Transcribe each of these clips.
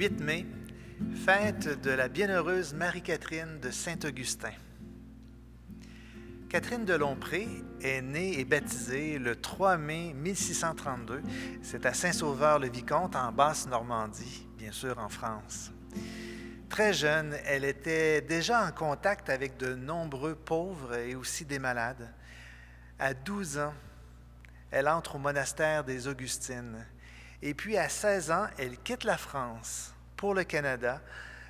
8 mai, fête de la bienheureuse Marie-Catherine de Saint-Augustin. Catherine de Lompré est née et baptisée le 3 mai 1632. C'est à Saint-Sauveur-le-Vicomte, en Basse-Normandie, bien sûr en France. Très jeune, elle était déjà en contact avec de nombreux pauvres et aussi des malades. À 12 ans, elle entre au monastère des Augustines. Et puis à 16 ans, elle quitte la France pour le Canada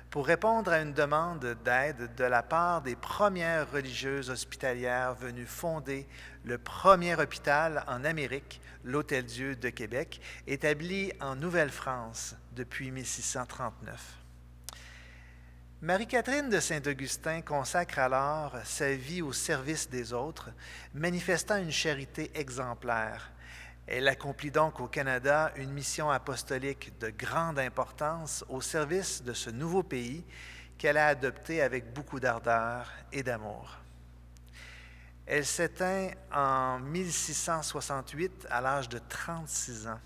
pour répondre à une demande d'aide de la part des premières religieuses hospitalières venues fonder le premier hôpital en Amérique, l'Hôtel-Dieu de Québec, établi en Nouvelle-France depuis 1639. Marie-Catherine de Saint-Augustin consacre alors sa vie au service des autres, manifestant une charité exemplaire. Elle accomplit donc au Canada une mission apostolique de grande importance au service de ce nouveau pays qu'elle a adopté avec beaucoup d'ardeur et d'amour. Elle s'éteint en 1668 à l'âge de 36 ans.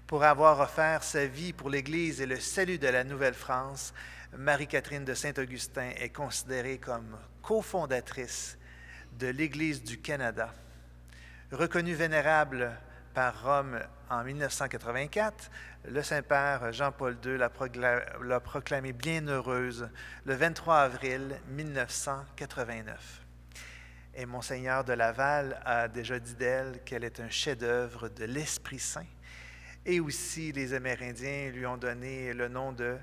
Pour avoir offert sa vie pour l'Église et le salut de la Nouvelle-France, Marie-Catherine de Saint-Augustin est considérée comme cofondatrice de l'Église du Canada. Reconnue vénérable par Rome en 1984, le Saint-Père Jean-Paul II l'a proclamée bienheureuse le 23 avril 1989. Et Monseigneur de Laval a déjà dit d'elle qu'elle est un chef-d'œuvre de l'Esprit Saint. Et aussi, les Amérindiens lui ont donné le nom de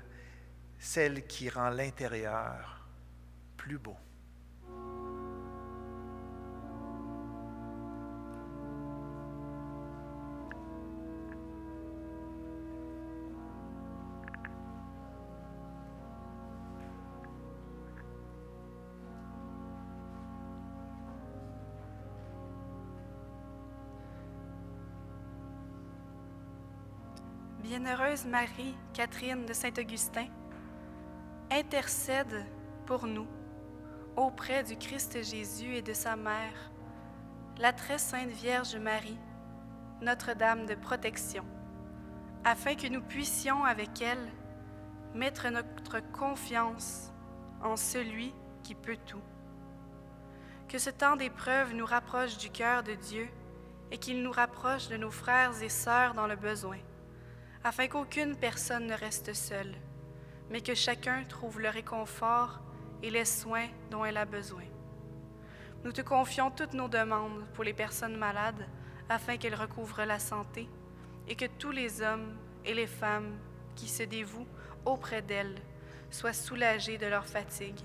celle qui rend l'intérieur plus beau. Bienheureuse Marie, Catherine de Saint-Augustin, intercède pour nous auprès du Christ Jésus et de sa mère, la très sainte Vierge Marie, Notre-Dame de protection, afin que nous puissions avec elle mettre notre confiance en celui qui peut tout. Que ce temps d'épreuve nous rapproche du cœur de Dieu et qu'il nous rapproche de nos frères et sœurs dans le besoin, afin qu'aucune personne ne reste seule, mais que chacun trouve le réconfort et les soins dont elle a besoin. Nous te confions toutes nos demandes pour les personnes malades, afin qu'elles recouvrent la santé, et que tous les hommes et les femmes qui se dévouent auprès d'elles soient soulagés de leur fatigue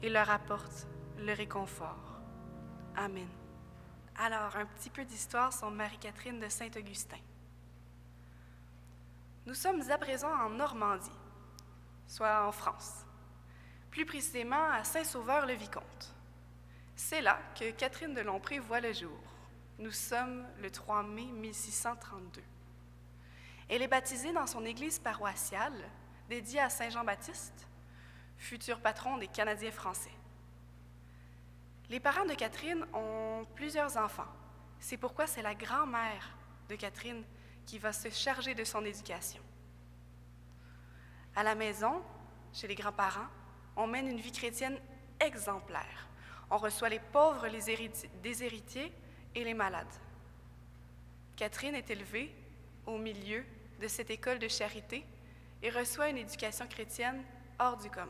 et leur apportent le réconfort. Amen. Alors, un petit peu d'histoire sur Marie-Catherine de Saint-Augustin. Nous sommes à présent en Normandie, soit en France, plus précisément à Saint-Sauveur-le-Vicomte. C'est là que Catherine de Lompré voit le jour. Nous sommes le 3 mai 1632. Elle est baptisée dans son église paroissiale, dédiée à Saint Jean-Baptiste, futur patron des Canadiens français. Les parents de Catherine ont plusieurs enfants. C'est pourquoi c'est la grand-mère de Catherine qui va se charger de son éducation. À la maison, chez les grands-parents, on mène une vie chrétienne exemplaire. On reçoit les pauvres, des héritiers et les malades. Catherine est élevée au milieu de cette école de charité et reçoit une éducation chrétienne hors du commun.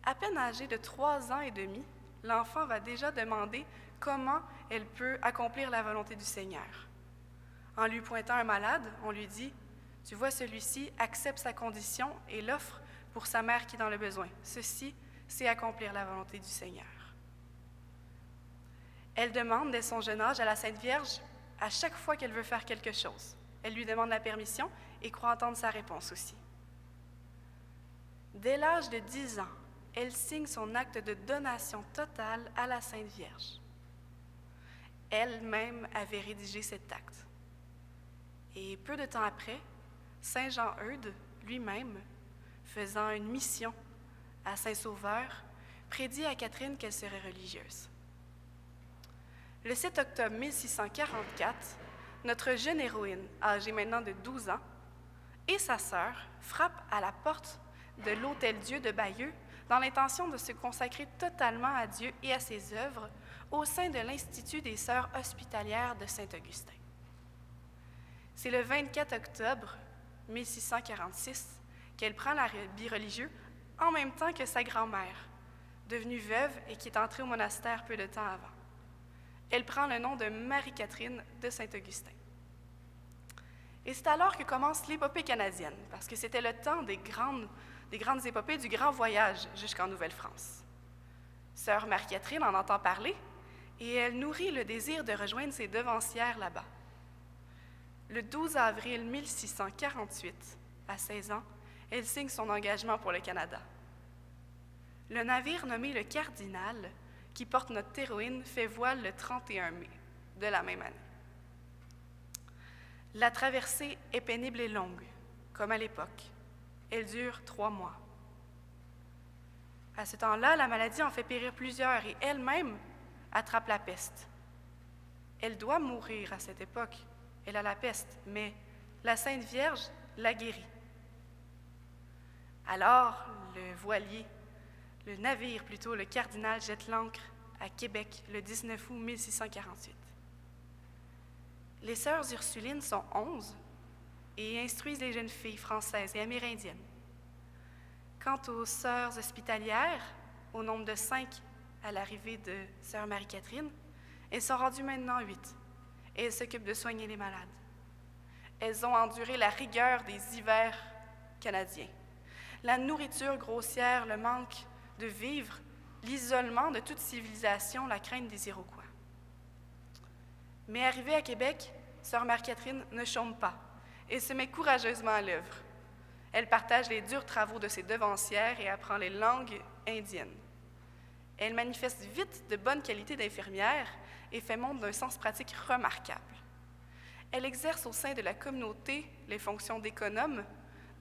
À peine âgée de 3 ans et demi, l'enfant va déjà demander comment elle peut accomplir la volonté du Seigneur. En lui pointant un malade, on lui dit « Tu vois, celui-ci accepte sa condition et l'offre pour sa mère qui est dans le besoin. Ceci, c'est accomplir la volonté du Seigneur. » Elle demande dès son jeune âge à la Sainte Vierge à chaque fois qu'elle veut faire quelque chose. Elle lui demande la permission et croit entendre sa réponse aussi. Dès l'âge de 10 ans, elle signe son acte de donation totale à la Sainte Vierge. Elle-même avait rédigé cet acte. Et peu de temps après, Saint Jean-Eudes, lui-même, faisant une mission à Saint-Sauveur, prédit à Catherine qu'elle serait religieuse. Le 7 octobre 1644, notre jeune héroïne, âgée maintenant de 12 ans, et sa sœur frappent à la porte de l'Hôtel-Dieu de Bayeux dans l'intention de se consacrer totalement à Dieu et à ses œuvres au sein de l'Institut des Sœurs hospitalières de Saint-Augustin. C'est le 24 octobre 1646 qu'elle prend l'habit religieux en même temps que sa grand-mère, devenue veuve et qui est entrée au monastère peu de temps avant. Elle prend le nom de Marie-Catherine de Saint-Augustin. Et c'est alors que commence l'épopée canadienne, parce que c'était le temps des grandes épopées du grand voyage jusqu'en Nouvelle-France. Sœur Marie-Catherine en entend parler et elle nourrit le désir de rejoindre ses devancières là-bas. Le 12 avril 1648, à 16 ans, elle signe son engagement pour le Canada. Le navire nommé le Cardinal, qui porte notre héroïne, fait voile le 31 mai de la même année. La traversée est pénible et longue, comme à l'époque. Elle dure 3 mois. À ce temps-là, la maladie en fait périr plusieurs et elle-même attrape la peste. Elle doit mourir à cette époque. Elle a la peste, mais la Sainte Vierge la guérit. Alors, le navire plutôt, le Cardinal jette l'ancre à Québec le 19 août 1648. Les sœurs Ursulines sont 11 et instruisent les jeunes filles françaises et amérindiennes. Quant aux sœurs hospitalières, au nombre de 5 à l'arrivée de sœur Marie-Catherine, elles sont rendues maintenant 8 et elles s'occupent de soigner les malades. Elles ont enduré la rigueur des hivers canadiens, la nourriture grossière, le manque de vivres, l'isolement de toute civilisation, la crainte des Iroquois. Mais arrivée à Québec, sœur Marie-Catherine ne chôme pas et se met courageusement à l'œuvre. Elle partage les durs travaux de ses devancières et apprend les langues indiennes. Elle manifeste vite de bonnes qualités d'infirmière et fait montre d'un sens pratique remarquable. Elle exerce au sein de la communauté les fonctions d'économe,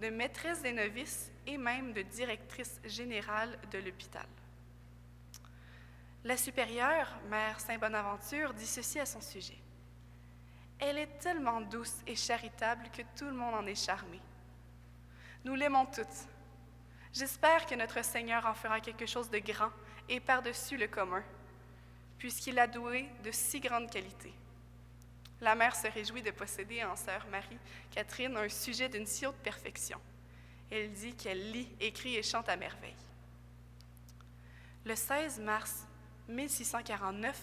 de maîtresse des novices et même de directrice générale de l'hôpital. La supérieure, mère Saint-Bonaventure, dit ceci à son sujet. « Elle est tellement douce et charitable que tout le monde en est charmé. Nous l'aimons toutes. J'espère que notre Seigneur en fera quelque chose de grand et par-dessus le commun, puisqu'il a doué de si grandes qualités. » La mère se réjouit de posséder en sœur Marie-Catherine un sujet d'une si haute perfection. Elle dit qu'elle lit, écrit et chante à merveille. Le 16 mars 1649,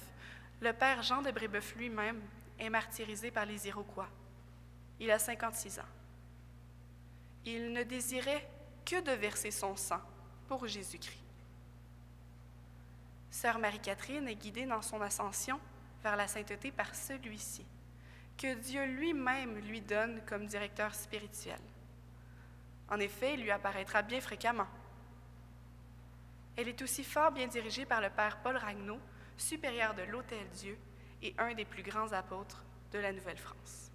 le père Jean de Brébeuf lui-même est martyrisé par les Iroquois. Il a 56 ans. Il ne désirait que de verser son sang pour Jésus-Christ. Sœur Marie-Catherine est guidée dans son ascension vers la sainteté par celui-ci, que Dieu lui-même lui donne comme directeur spirituel. En effet, il lui apparaîtra bien fréquemment. Elle est aussi fort bien dirigée par le père Paul Ragnaud, supérieur de l'Hôtel-Dieu et un des plus grands apôtres de la Nouvelle-France.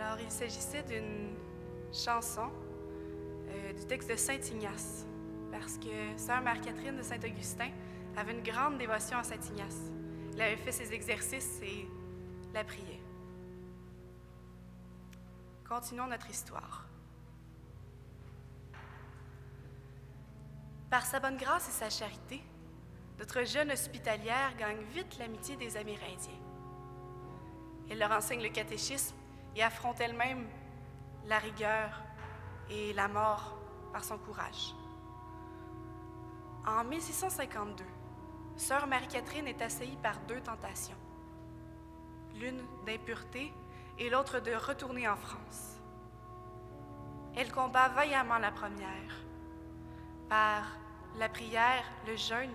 Alors, il s'agissait d'une chanson du texte de Saint Ignace, parce que sœur Marie-Catherine de Saint-Augustin avait une grande dévotion à Saint Ignace. Elle avait fait ses exercices et la priait. Continuons notre histoire. Par sa bonne grâce et sa charité, notre jeune hospitalière gagne vite l'amitié des Amérindiens. Elle leur enseigne le catéchisme et affronte elle-même la rigueur et la mort par son courage. En 1652, sœur Marie-Catherine est assaillie par 2 tentations, l'une d'impureté et l'autre de retourner en France. Elle combat vaillamment la première, par la prière, le jeûne,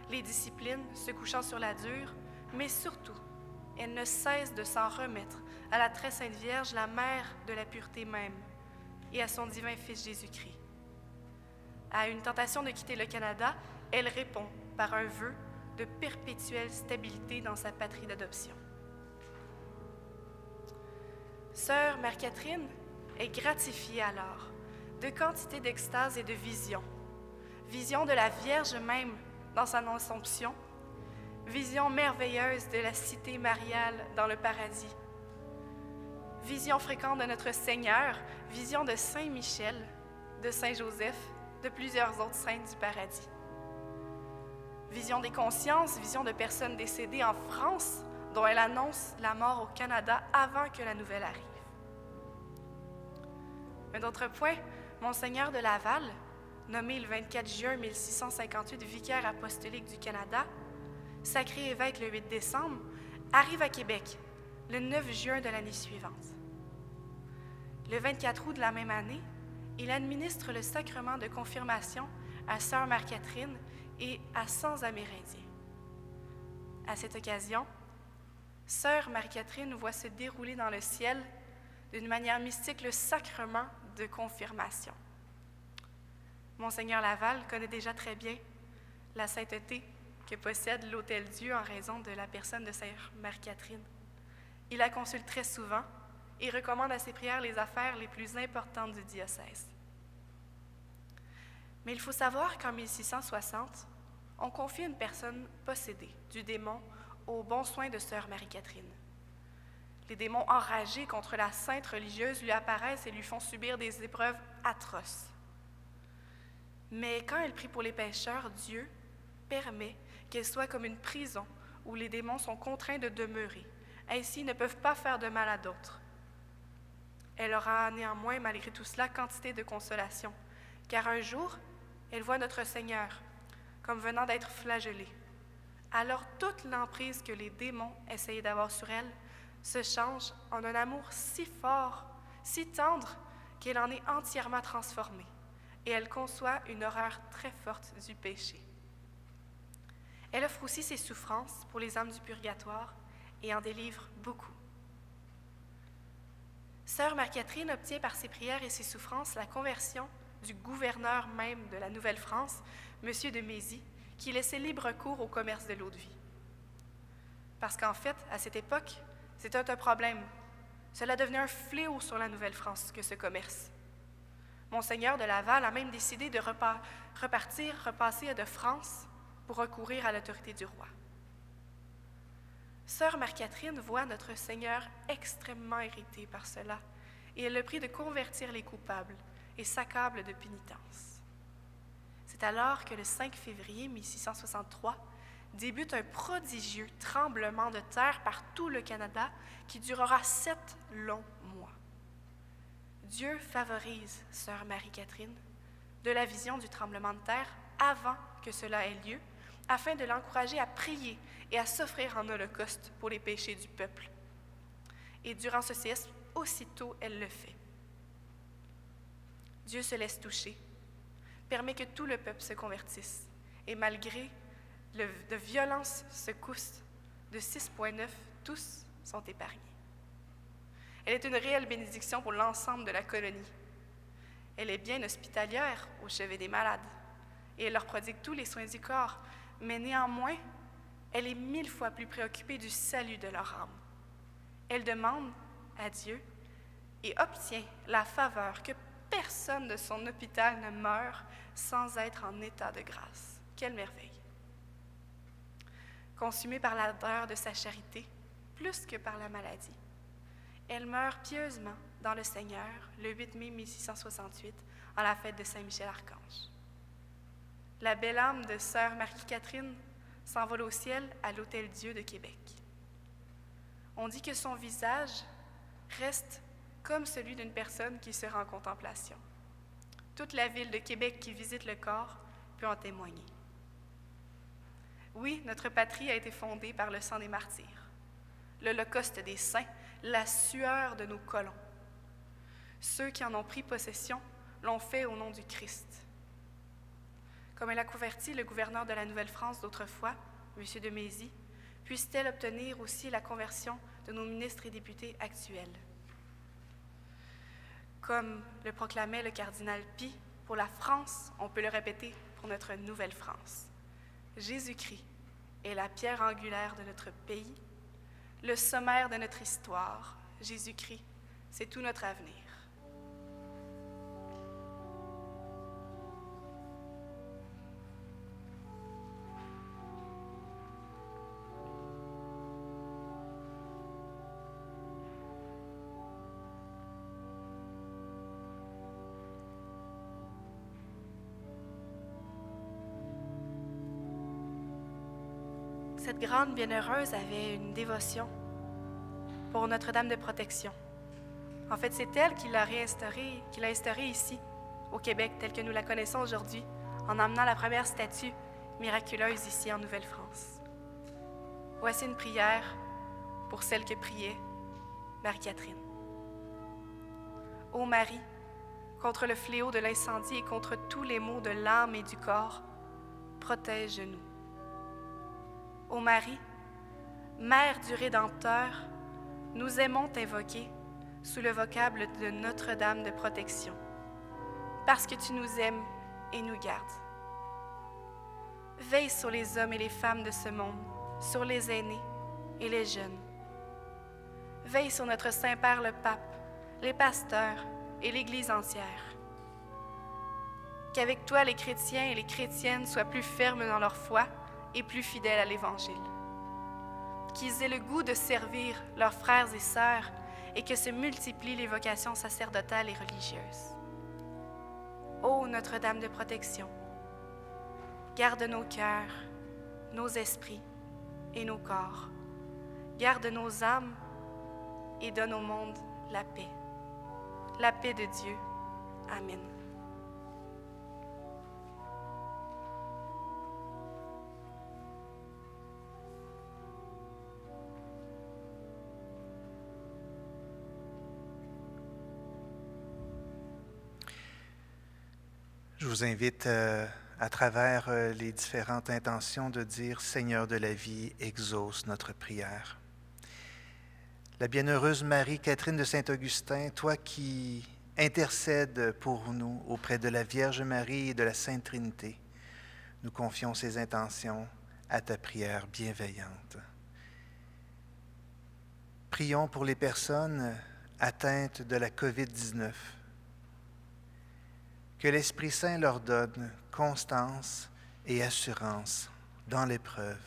les disciplines, se couchant sur la dure, mais surtout, elle ne cesse de s'en remettre à la très sainte Vierge, la mère de la pureté même, et à son divin Fils Jésus-Christ. À une tentation de quitter le Canada, elle répond par un vœu de perpétuelle stabilité dans sa patrie d'adoption. Sœur Marie-Catherine est gratifiée alors de quantité d'extase et de visions. Vision de la Vierge même dans sa Assomption, vision merveilleuse de la cité mariale dans le paradis, vision fréquente de notre Seigneur, vision de Saint Michel, de Saint Joseph, de plusieurs autres saints du paradis. Vision des consciences, vision de personnes décédées en France, dont elle annonce la mort au Canada avant que la nouvelle arrive. Un autre point, Monseigneur de Laval, nommé le 24 juin 1658 vicaire apostolique du Canada, sacré évêque le 8 décembre, arrive à Québec le 9 juin de l'année suivante. Le 24 août de la même année, il administre le sacrement de confirmation à sœur Marie-Catherine et à 100 Amérindiens. À cette occasion, sœur Marie-Catherine voit se dérouler dans le ciel d'une manière mystique le sacrement de confirmation. Monseigneur Laval connaît déjà très bien la sainteté que possède l'Hôtel-Dieu en raison de la personne de sœur Marie-Catherine. Il la consulte très souvent et recommande à ses prières les affaires les plus importantes du diocèse. Mais il faut savoir qu'en 1660, on confie une personne possédée du démon aux bons soins de sœur Marie-Catherine. Les démons enragés contre la sainte religieuse lui apparaissent et lui font subir des épreuves atroces. Mais quand elle prie pour les pécheurs, Dieu permet qu'elle soit comme une prison où les démons sont contraints de demeurer. Ainsi, ils ne peuvent pas faire de mal à d'autres. Elle aura néanmoins, malgré tout cela, quantité de consolation, car un jour, elle voit notre Seigneur comme venant d'être flagellé. Alors toute l'emprise que les démons essayaient d'avoir sur elle se change en un amour si fort, si tendre, qu'elle en est entièrement transformée, et elle conçoit une horreur très forte du péché. Elle offre aussi ses souffrances pour les âmes du purgatoire et en délivre beaucoup. Sœur Marie-Catherine obtient par ses prières et ses souffrances la conversion du gouverneur même de la Nouvelle-France, M. de Mézy, qui laissait libre cours au commerce de l'eau-de-vie. Parce qu'en fait, à cette époque, c'était un problème. Cela devenait un fléau sur la Nouvelle-France que ce commerce. Monseigneur de Laval a même décidé de repasser de France pour recourir à l'autorité du roi. Sœur Marie-Catherine voit notre Seigneur extrêmement irrité par cela et elle le prie de convertir les coupables et s'accable de pénitence. C'est alors que le 5 février 1663 débute un prodigieux tremblement de terre par tout le Canada qui durera 7 longs mois. Dieu favorise sœur Marie-Catherine de la vision du tremblement de terre avant que cela ait lieu, afin de l'encourager à prier et à s'offrir en holocauste pour les péchés du peuple. Et durant ce séisme, aussitôt elle le fait. Dieu se laisse toucher, permet que tout le peuple se convertisse, et malgré de violentes secousses de 6,9, tous sont épargnés. Elle est une réelle bénédiction pour l'ensemble de la colonie. Elle est bien hospitalière au chevet des malades, et elle leur prodigue tous les soins du corps, mais néanmoins, elle est 1000 fois plus préoccupée du salut de leur âme. Elle demande à Dieu et obtient la faveur que personne de son hôpital ne meurt sans être en état de grâce. Quelle merveille! Consumée par l'ardeur de sa charité, plus que par la maladie, elle meurt pieusement dans le Seigneur le 8 mai 1668, en la fête de Saint-Michel-Archange. La belle âme de sœur Marie-Catherine s'envole au ciel à l'Hôtel-Dieu de Québec. On dit que son visage reste comme celui d'une personne qui sera en contemplation. Toute la ville de Québec qui visite le corps peut en témoigner. Oui, notre patrie a été fondée par le sang des martyrs, l'holocauste des saints, la sueur de nos colons. Ceux qui en ont pris possession l'ont fait au nom du Christ. Comme elle a converti le gouverneur de la Nouvelle-France d'autrefois, M. de Mézy, puisse-t-elle obtenir aussi la conversion de nos ministres et députés actuels. Comme le proclamait le cardinal Pie, pour la France, on peut le répéter pour notre Nouvelle-France. Jésus-Christ est la pierre angulaire de notre pays, le sommaire de notre histoire. Jésus-Christ, c'est tout notre avenir. Cette grande bienheureuse avait une dévotion pour Notre-Dame de Protection. En fait, c'est elle qui l'a instaurée ici, au Québec, telle que nous la connaissons aujourd'hui, en emmenant la première statue miraculeuse ici en Nouvelle-France. Voici une prière pour celle que priait Marie-Catherine. Ô Marie, contre le fléau de l'incendie et contre tous les maux de l'âme et du corps, protège-nous. Ô Marie, Mère du Rédempteur, nous aimons t'invoquer sous le vocable de Notre-Dame de Protection, parce que tu nous aimes et nous gardes. Veille sur les hommes et les femmes de ce monde, sur les aînés et les jeunes. Veille sur notre Saint-Père le Pape, les pasteurs et l'Église entière. Qu'avec toi, les chrétiens et les chrétiennes soient plus fermes dans leur foi et plus fidèles à l'Évangile. Qu'ils aient le goût de servir leurs frères et sœurs et que se multiplient les vocations sacerdotales et religieuses. Ô Notre-Dame de Protection, garde nos cœurs, nos esprits et nos corps. Garde nos âmes et donne au monde la paix. La paix de Dieu. Amen. Je vous invite à travers les différentes intentions de dire « Seigneur de la vie, exauce notre prière ». La bienheureuse Marie-Catherine de Saint-Augustin, toi qui intercèdes pour nous auprès de la Vierge Marie et de la Sainte Trinité, nous confions ces intentions à ta prière bienveillante. Prions pour les personnes atteintes de la COVID-19. Que l'Esprit Saint leur donne constance et assurance dans l'épreuve.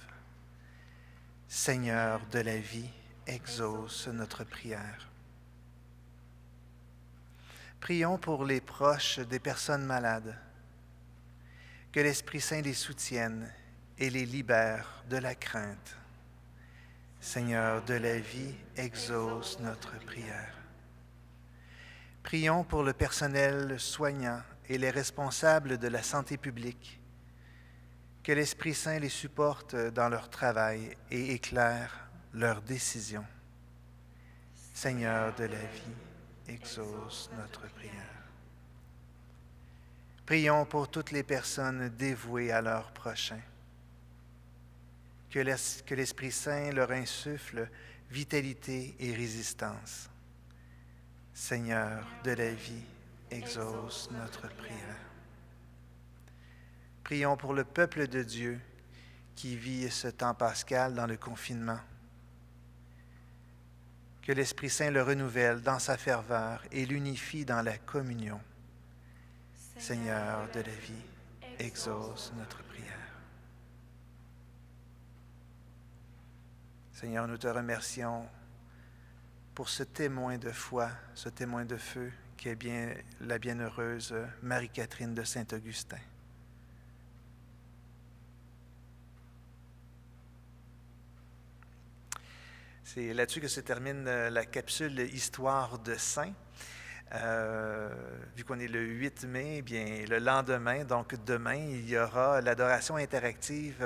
Seigneur de la vie, exauce notre prière. Prions pour les proches des personnes malades. Que l'Esprit Saint les soutienne et les libère de la crainte. Seigneur de la vie, exauce notre prière. Prions pour le personnel soignant et les responsables de la santé publique. Que l'Esprit Saint les supporte dans leur travail et éclaire leurs décisions. Seigneur de la vie, exauce notre prière. Prions pour toutes les personnes dévouées à leur prochain. Que l'Esprit Saint leur insuffle vitalité et résistance. Seigneur de la vie, exauce notre prière. Prions pour le peuple de Dieu qui vit ce temps pascal dans le confinement. Que l'Esprit Saint le renouvelle dans sa ferveur et l'unifie dans la communion. Seigneur de la vie, exauce notre prière. Seigneur, nous te remercions pour ce témoin de foi, ce témoin de feu qui est bien la bienheureuse Marie-Catherine de Saint-Augustin. C'est là-dessus que se termine la capsule Histoire de Saints. Vu qu'on est le 8 mai, eh bien, le lendemain, donc demain, il y aura l'adoration interactive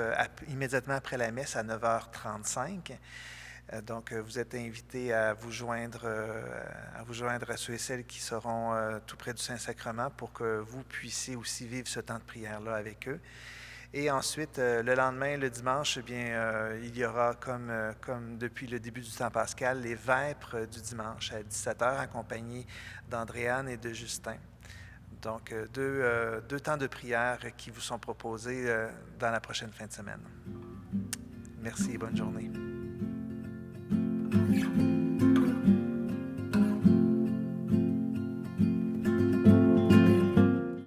immédiatement après la messe à 9h35. Donc, vous êtes invités à vous joindre à ceux et celles qui seront tout près du Saint-Sacrement pour que vous puissiez aussi vivre ce temps de prière-là avec eux. Et ensuite, le lendemain, le dimanche, eh bien, il y aura, comme depuis le début du temps pascal, les vêpres du dimanche à 17h, accompagnés d'Andréane et de Justin. Donc, deux temps de prière qui vous sont proposés dans la prochaine fin de semaine. Merci et bonne journée.